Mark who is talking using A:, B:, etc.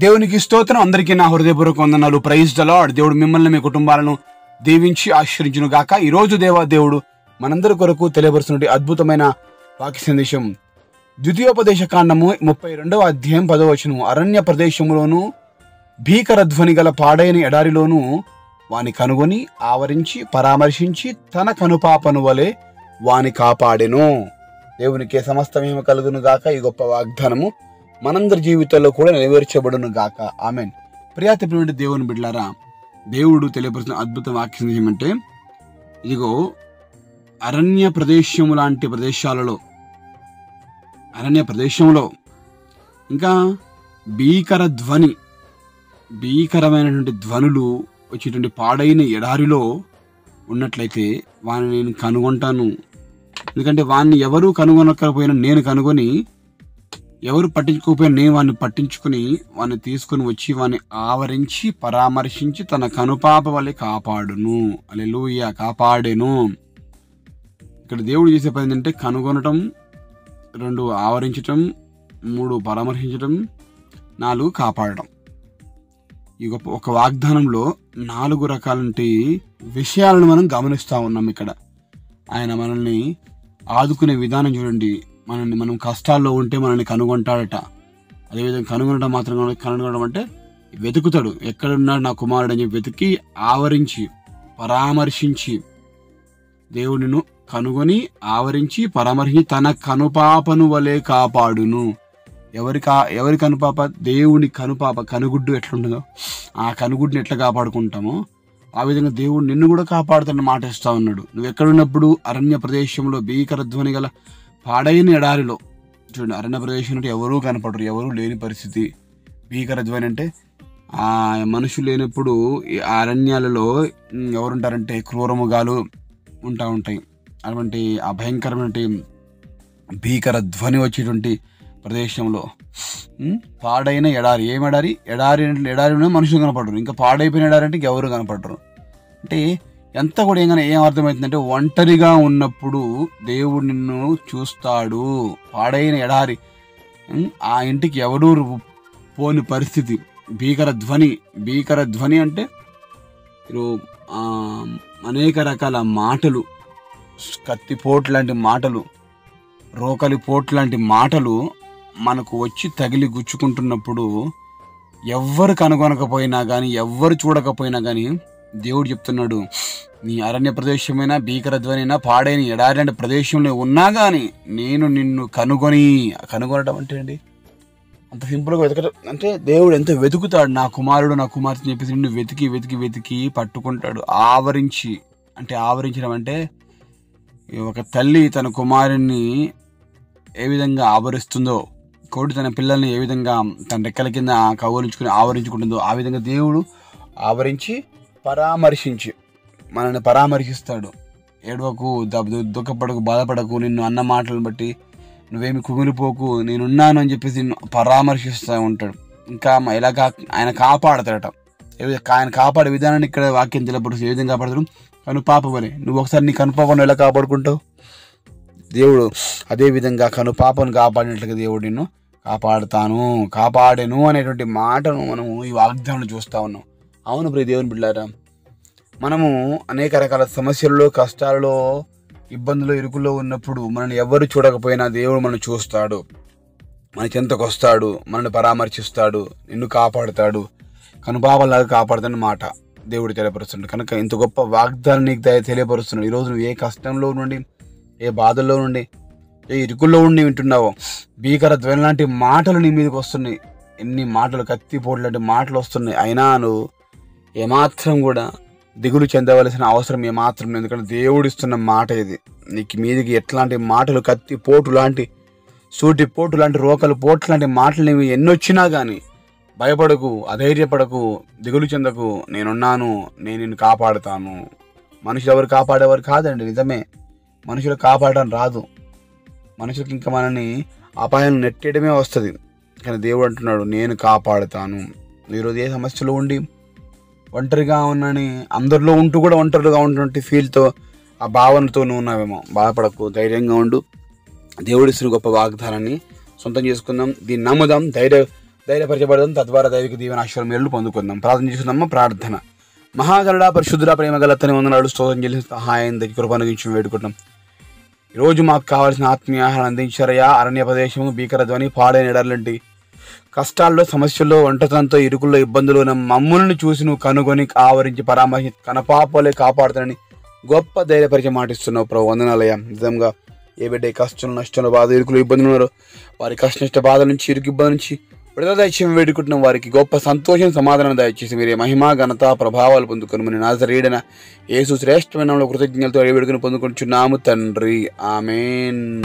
A: దేవునికి స్తోత్రం. అందరికీ నా హృదయపూర్వక వందనాలు. Praise the Lord. దేవుడు మిమ్మల్ని మీ కుటుంబాలను దీవించి ఆశీర్వదించును గాక. ఈ రోజు దేవుడు మనందరి కొరకు తెలియపరుస్తున్న అద్భుతమైన వాక్య సందేశం ద్వితీయోపదేశ కాండము 32వ అధ్యాయం 10వ వచనం. అరణ్య ప్రదేశములోను భీకర ధ్వని గల పాడైన ఎడారిలోను వాని కనుగొని ఆవరించి పరామర్శించి తన కనుపాపను వలె వాని కాపాడెను. దేవునికి సమస్తమేమి కలుగును గాక. ఈ గొప్ప వాగ్దానము మనందరి జీవితాల్లో కూడా నెరవేర్చబడును గాక. ఆమెన్. ప్రియాతిప్రియమైన దేవుని బిడ్డలారా, దేవుడు తెలియపరుస్తున్న అద్భుత వాక్యం ఏమంటే, ఇదిగో అరణ్య ప్రదేశం లాంటి ప్రదేశాలలో, అరణ్య ప్రదేశంలో ఇంకా భీకరమైనటువంటి ధ్వనులు వచ్చేటువంటి పాడైన ఎడారిలో ఉన్నట్లయితే వాడిని నేను కనుగొంటాను. ఎందుకంటే వాడిని ఎవరు కనుగొనకపోయినా నేను కనుగొని, ఎవరు పట్టించుకోకపోయినా నేను వాడిని పట్టించుకుని వాడిని తీసుకుని వచ్చి వాడిని ఆవరించి పరామర్శించి తన కనుపాప వలె కాపాడును. హల్లెలూయా. కాపాడెను. ఇక్కడ దేవుడు చేసే పని ఏంటంటే కనుగొనటం, 2 ఆవరించటం, 3 పరామర్శించటం, 4 కాపాడటం. ఈ గొప్ప ఒక వాగ్దానంలో 4 రకాలంటి విషయాలను మనం గమనిస్తూ ఉన్నాం. ఇక్కడ ఆయన మనల్ని ఆదుకునే విధానం చూడండి. మనం కష్టాల్లో ఉంటే మనల్ని కనుగొంటాడట. అదేవిధంగా కనుగొనడం అంటే వెతుకుతాడు. ఎక్కడున్నాడు నా కుమారుడు అని చెప్పి వెతికి ఆవరించి పరామర్శించి, దేవుడిని కనుగొని ఆవరించి పరామర్శించి తన కనుపాపను వలె కాపాడును. ఎవరి కనుపాప? దేవుని కనుపాప. కనుగుడ్డు ఎట్లుంటుందో ఆ కనుగుడ్డుని ఎట్లా కాపాడుకుంటామో ఆ విధంగా దేవుడు నిన్ను కూడా కాపాడుతాడని మాట ఇస్తా ఉన్నాడు. నువ్వు ఎక్కడున్నప్పుడు అరణ్య ప్రదేశంలో భీకర ధ్వని గల పాడైన ఎడారిలో చూడండి. అరణ్య ప్రదేశం అంటే ఎవరూ కనపడరు, ఎవరూ లేని పరిస్థితి. భీకర ధ్వని అంటే ఆ మనుషులు లేనప్పుడు ఈ అరణ్యాలలో ఎవరుంటారంటే క్రూరముగాలు ఉంటాయి. అటువంటి ఆ భయంకరమైన భీకర ధ్వని వచ్చేటువంటి ప్రదేశంలో పాడైన ఎడారి. ఏం ఎడారి? ఎడారిలో మనుషులు కనపడరు. ఇంకా పాడైపోయిన ఎడారి అంటే ఎవరు కనపడరు. అంటే ఎంత కూడా ఏం అర్థమవుతుందంటే, ఒంటరిగా ఉన్నప్పుడు దేవుడు నిన్ను చూస్తాడు. పాడైన ఎడారి, ఆ ఇంటికి ఎవడూ పోని పరిస్థితి. భీకర ధ్వని అంటే అనేక రకాల మాటలు, కత్తిపోటు లాంటి మాటలు, రోకలి పోటు లాంటి మాటలు మనకు వచ్చి తగిలి గుచ్చుకుంటున్నప్పుడు ఎవ్వరు కనుగొనకపోయినా కానీ, ఎవ్వరు చూడకపోయినా కానీ దేవుడు చెప్తున్నాడు, నీ అరణ్య ప్రదేశమైనా భీకర ధ్వనైనా పాడైన ఎడారి లాంటి ప్రదేశంలో ఉన్నా కానీ నేను నిన్ను కనుగొనడం అంటే అండి అంత సింపుల్గా వెతకడం. అంటే దేవుడు ఎంత వెతుకుతాడు. నా కుమారుడు నా కుమార్తె చెప్పేసి నిన్ను వెతికి పట్టుకుంటాడు. ఆవరించడం అంటే ఒక తల్లి తన కుమారుణ్ణి ఏ విధంగా ఆవరిస్తుందో, కోడి తన పిల్లల్ని ఏ విధంగా తన రెక్కల కింద కౌగిలించుకుని ఆవరించుకుంటుందో ఆ విధంగా దేవుడు ఆవరించి పరామర్శించి మనల్ని పరామర్శిస్తాడు. ఏడవకు, దుఃఖపడకు, బాధపడకు, నిన్ను అన్న మాటలను బట్టి నువ్వేమి కుమిలిపోకు, నేనున్నాను అని చెప్పేసి నిన్ను పరామర్శిస్తూ ఉంటాడు. ఇంకా ఎలాగా ఆయన కాపాడతాడట. ఆయన కాపాడే విధానాన్ని ఇక్కడ వాక్యం తెలియపడుతుంది. ఏ విధంగా కాపాడతాడు? కనుపాప వలె. నువ్వు ఒకసారి నీ కనుపాపను ఎలా కాపాడుకుంటావు? దేవుడు అదే విధంగా కనుపాపను కాపాడినట్లుగా దేవుడు నిన్ను కాపాడెను అనేటువంటి మాటను మనము ఈ వాగ్దానం చూస్తూ ఉన్నాం. అవును ప్రియ దేవుని బిడ్డలారా, మనము అనేక రకాల సమస్యల్లో, కష్టాలలో, ఇబ్బందులు, ఇరుకుల్లో ఉన్నప్పుడు మనల్ని ఎవరు చూడకపోయినా దేవుడు మనల్ని చూస్తాడు, మన చెంతకు వస్తాడు, మనల్ని పరామర్శిస్తాడు, నిన్ను కాపాడుతాడు, కనుపాపలాగా కాపాడుతాడని మాట దేవుడు తెలియపరుస్తున్నాడు. కనుక ఇంత గొప్ప వాగ్దానం నీకు తెలియపరుస్తున్నాడు. ఈరోజు నువ్వు ఏ కష్టంలో నుండి, ఏ బాధల్లో నుండి, ఏ ఇరుకుల్లో ఉండి వింటున్నావో, భీకర ధ్వని లాంటి మాటలు నీ మీదకి వస్తున్నాయి. ఎన్ని మాటలు, కత్తిపోటు లాంటి మాటలు వస్తున్నాయి. అయినా నువ్వు ఏమాత్రం కూడా దిగులు చెందవలసిన అవసరం ఏమాత్రం లేదు. ఎందుకంటే దేవుడు ఇస్తున్న మాట ఇది. నీకు మీదికి ఎట్లాంటి మాటలు, కత్తిపోటు లాంటి, సూటిపోటు లాంటి, రోకలు పోటు లాంటి మాటలు నీవు ఎన్నొచ్చినా కానీ భయపడకు, అధైర్యపడకు, దిగులు చెందకు. నేనున్నాను, నేను నిన్ను కాపాడుతాను. మనుషులు ఎవరు కాపాడేవారు కాదండి. నిజమే, మనుషులు కాపాడడం రాదు. మనుషులకి ఇంకా మనల్ని అపాయం నెట్టేయడమే వస్తుంది. కానీ దేవుడు అంటున్నాడు, నేను కాపాడుతాను. ఈరోజు ఏ సమస్యలో ఉండి ఒంటరిగా ఉన్నాని, అందరిలో ఉంటూ కూడా ఒంటరిగా ఉన్నటువంటి ఫీల్తో, ఆ భావనతో నువ్వు ఉన్నావేమో, బాధపడకు, ధైర్యంగా ఉండు. దేవుడిస్తున్న గొప్ప వాగ్దానాన్ని సొంతం చేసుకుందాం. దీన్ని నమ్ముదాం, ధైర్యపరచబడదాం. తద్వారా దైవిక దీవెన ఆశీర్వాదం మేలు పొందుకుందాం. ప్రార్థన చేసుకుందామా. ప్రార్థన. మహాగరుడా, పరిశుద్ధుడా, ప్రేమ గల తండ్రి, వందనాలు, స్తోత్రం చెల్లించి సహాయం దగ్గర కృప అనుగ్రహించి వేడుకుంటాం. ఈరోజు మాకు కావాల్సిన ఆత్మీయ ఆహారం అందించారయ్యా. అరణ్య ప్రదేశము, భీకర ధ్వని, పాడైన ఎడారులంటి కష్టాల్లో, సమస్యల్లో, ఒంటరితనంతో, ఇరుకుల్లో, ఇబ్బందులు ఉన్న మమ్ములను చూసి నువ్వు కనుగొని ఆవరించి పరామర్శించి కనపాపలే కాపాడుతానని గొప్ప ధైర్యపరిచయం మాటిస్తున్నావు ప్రభు. వందనాలయ్యా. నిజంగా ఏ బిడ్డ కష్టం, నష్టంలో, బాధ, ఇరుకులు, ఇబ్బందులు ఉన్నారో వారి కష్ట నష్ట బాధ నుంచి, ఇరుకు ఇబ్బంది నుంచి విడుదల దయచేసి వేడుకుంటున్నాం. వారికి గొప్ప సంతోషం, సమాధానం దయచేసి మీరే మహిమ, ఘనత, ప్రభావాలు పొందుకొని మన నాజరేయుడైన యేసు శ్రేష్టమైన నామములో కృతజ్ఞతలతో వేడుకను పొందుకుంటున్నాము తండ్రి. ఆమేన్.